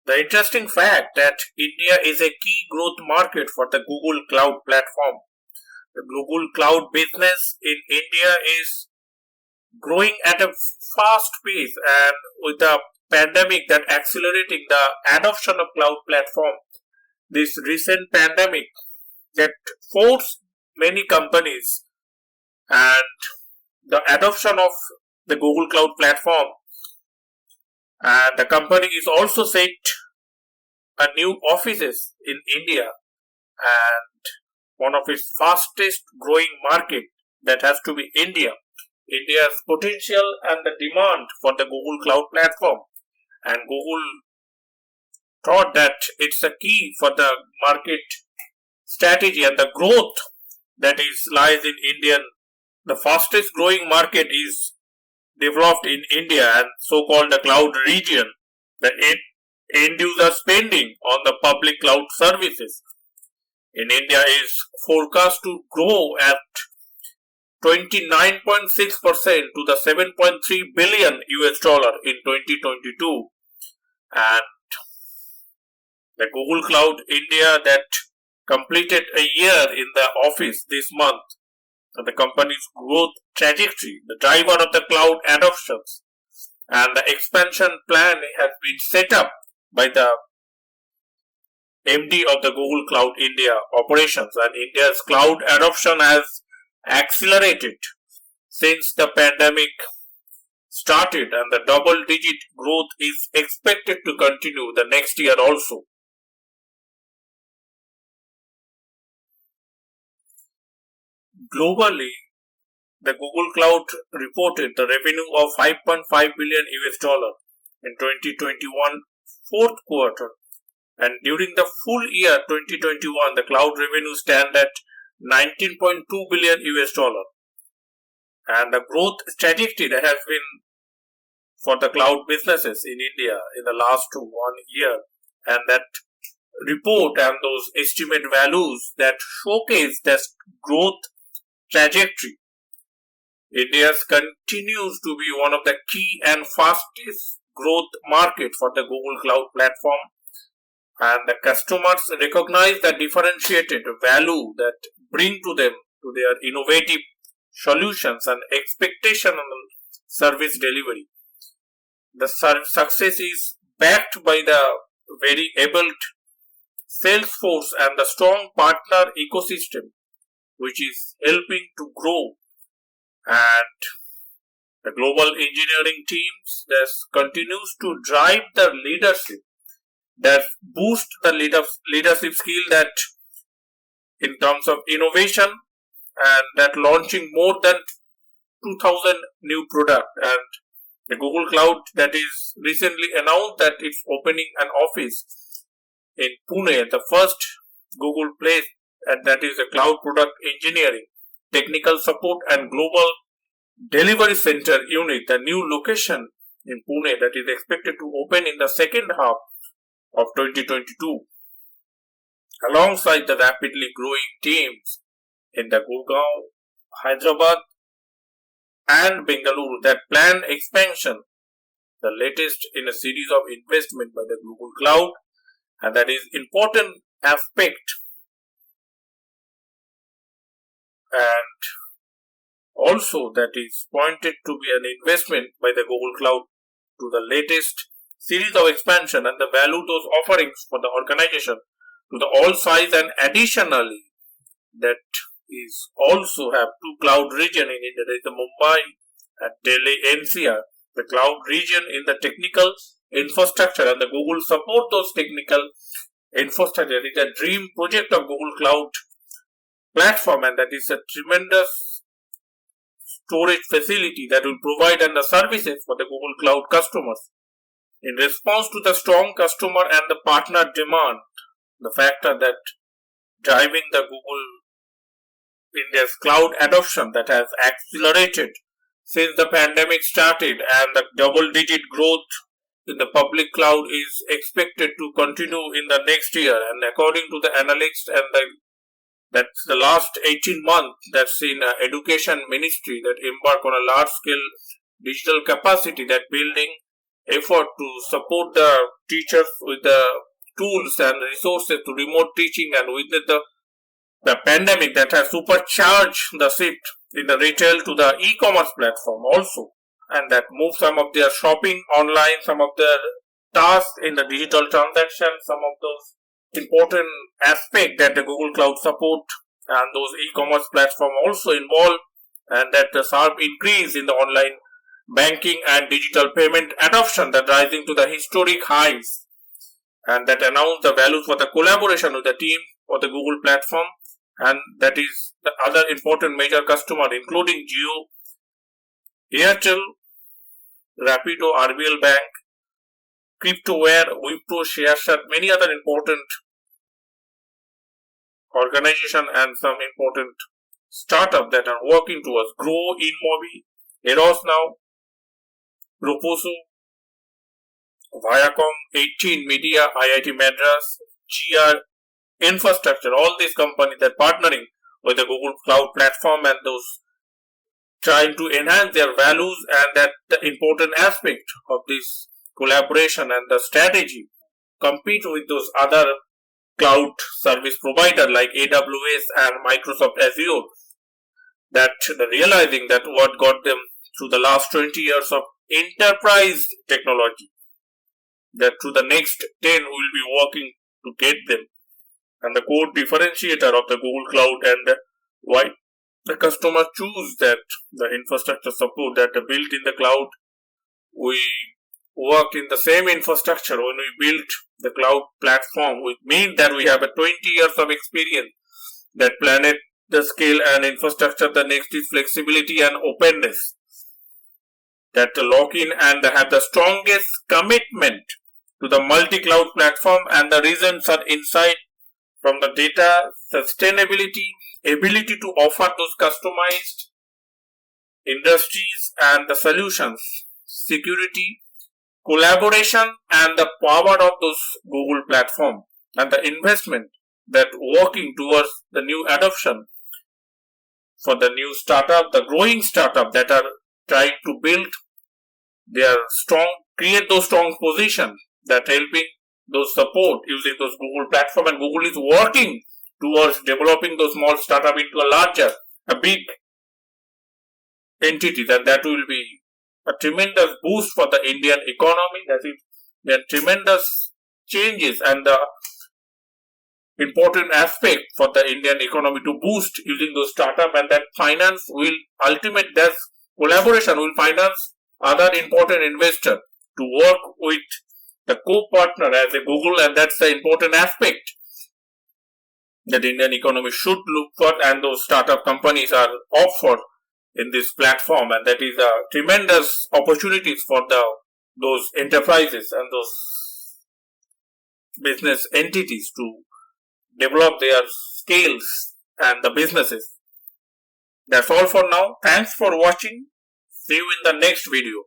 The interesting fact that India is a key growth market for the Google Cloud platform. The Google Cloud business in India is growing at a fast pace, and with the pandemic that accelerating the adoption of cloud platform. This recent pandemic that forced many companies and the adoption of the Google Cloud platform, and the company is also set a new offices in India, and one of its fastest growing market that has to be India. India's potential and the demand for the Google Cloud platform, and Google thought that it's a key for the market strategy and the growth that is lies in Indian. The fastest growing market is developed in India and so-called the cloud region. The end user spending on the public cloud services in India is forecast to grow at 29.6% to the 7.3 billion US dollar in 2022, and the Google Cloud India that completed a year in the office this month. The company's growth trajectory, the driver of the cloud adoptions, and the expansion plan has been set up by the MD of the Google Cloud India operations, and India's cloud adoption has accelerated since the pandemic started, and the double digit growth is expected to continue the next year also. Globally, the Google Cloud reported the revenue of 5.5 billion US dollar in 2021 fourth quarter, and during the full year 2021 the cloud revenue stand at 19.2 billion US dollar, and the growth trajectory that has been for the cloud businesses in India in the last 1 year, and that report and those estimate values that showcase this growth trajectory. India continues to be one of the key and fastest growth market for the Google Cloud platform, and the customers recognize the differentiated value that bring to them to their innovative solutions and expectation on service delivery. The success is backed by the very able sales force and the strong partner ecosystem, which is helping to grow, and the global engineering teams that continues to drive the leadership, that boost the leadership skill that in terms of innovation, and that launching more than 2000 new product, and the Google Cloud that is recently announced that it's opening an office in Pune, the first Google place, and that is a cloud product engineering, technical support and global delivery center unit, the new location in Pune that is expected to open in the second half of 2022, alongside the rapidly growing teams in the Gurgaon, Hyderabad and Bengaluru that plan expansion, the latest in a series of investment by the Google Cloud, and that is important aspect, and also that is pointed to be an investment by the Google Cloud to the latest series of expansion and the value those offerings for the organization to the all size, and additionally that is also have two cloud region in India. There is the Mumbai and Delhi NCR, the cloud region in the technical infrastructure, and the Google support those technical infrastructure. It is a dream project of Google Cloud platform, and that is a tremendous storage facility that will provide and the services for the Google Cloud customers. In response to the strong customer and the partner demand, the factor that driving the Google India's cloud adoption that has accelerated since the pandemic started, and the double-digit growth in the public cloud is expected to continue in the next year. And according to the analysts, and that's the last 18 months, that's in education ministry that embark on a large-scale digital capacity that building effort to support the teachers with the tools and resources to remote teaching, and witness the pandemic that has supercharged the shift in the retail to the e-commerce platform also, and that moved some of their shopping online, some of their tasks in the digital transaction, some of those important aspects that the Google Cloud support and those e-commerce platform also involve, and that the sharp increase in the online banking and digital payment adoption that rising to the historic highs, and that announce the values for the collaboration with the team for the Google platform, and that is the other important major customer including Jio, Airtel, Rapido, RBL Bank, Cryptoware, Wipro, ShareShot, many other important organization and some important startup that are working towards grow InMobi, Eros now, Proposo, Viacom, 18 Media, IIT Madras, GR Infrastructure, all these companies that are partnering with the Google Cloud platform and those trying to enhance their values, and that the important aspect of this collaboration and the strategy compete with those other cloud service provider like AWS and Microsoft Azure, that realizing that what got them through the last 20 years of enterprise technology, that through the next 10 will be working to get them, and the core differentiator of the Google Cloud and why the customer choose that the infrastructure support that are built in the cloud. We worked in the same infrastructure when we built the cloud platform, which means that we have a 20 years of experience that planet the scale and infrastructure. The next is flexibility and openness, that lock in and have the strongest commitment to the multi-cloud platform, and the reasons are inside from the data, sustainability, ability to offer those customized industries and the solutions, security, collaboration, and the power of those Google platform, and the investment that working towards the new adoption for the new startup, the growing startup that are trying to build their create those strong positions that helping those support using those Google platform, and Google is working towards developing those small startup into a big entity, and that will be a tremendous boost for the Indian economy. That is, there are tremendous changes and the important aspect for the Indian economy to boost using those startup, and that finance will that collaboration will finance other important investor to work with the co-partner as a Google, and that's the important aspect that Indian economy should look for, and those startup companies are offered in this platform, and that is a tremendous opportunities for those enterprises and those business entities to develop their skills and the businesses. That's all for now. Thanks for watching. See you in the next video.